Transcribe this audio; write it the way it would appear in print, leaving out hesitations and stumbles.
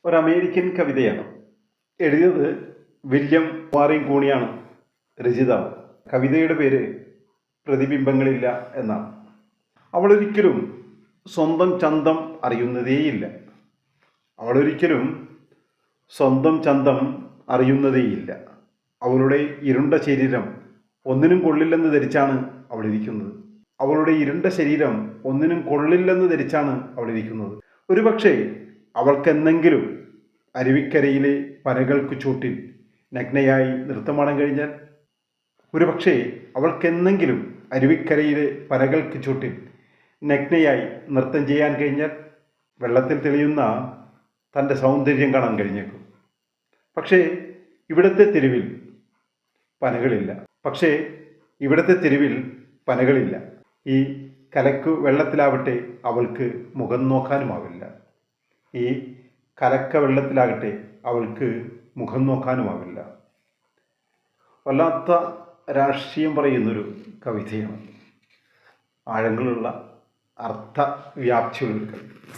ഒരു അമേരിക്കൻ കവിതയാണ്. എഴുതിയത് വില്യം വാറിൻ കൂണിയാണ് രചയിതാവ്. കവിതയുടെ പേര് പ്രതിബിംബങ്ങളില്ല എന്നാണ്. അവളൊരിക്കലും സ്വന്തം ചന്തം അറിയുന്നതേയില്ല. അവളൊരിക്കലും സ്വന്തം ചന്തം അറിയുന്നതേയില്ല. അവളുടെ ഇരുണ്ട ശരീരം ഒന്നിനും കൊള്ളില്ലെന്ന് ധരിച്ചാണ് അവളിരിക്കുന്നത്. അവളുടെ ഇരുണ്ട ശരീരം ഒന്നിനും കൊള്ളില്ലെന്ന് ധരിച്ചാണ് അവളിരിക്കുന്നത്. ഒരുപക്ഷെ അവൾക്കെന്തെങ്കിലും അരുവിക്കരയിലെ പനകൾക്ക് ചൂട്ടിൽ നഗ്നയായി നൃത്തമാടാൻ കഴിഞ്ഞാൽ, ഒരുപക്ഷെ അവൾക്കെന്തെങ്കിലും അരുവിക്കരയിലെ പനകൾക്ക് ചൂട്ടിൽ നഗ്നയായി നൃത്തം ചെയ്യാൻ കഴിഞ്ഞാൽ, വെള്ളത്തിൽ തെളിയുന്ന തൻ്റെ സൗന്ദര്യം കാണാൻ കഴിഞ്ഞേക്കും. പക്ഷേ ഇവിടുത്തെ തെരുവിൽ പനകളില്ല. ഈ കലക്കു വെള്ളത്തിലാവട്ടെ അവൾക്ക് മുഖം നോക്കാനുമാവില്ല. ഈ കലക്ക വെള്ളത്തിലാകട്ടെ അവൾക്ക് മുഖം നോക്കാനുമാവില്ല. വല്ലാത്ത രാഷ്ട്രീയം പറയുന്നൊരു കവിതയാണ്. ആഴങ്ങളുള്ള അർത്ഥവ്യാപ്തിയുള്ള കവിത.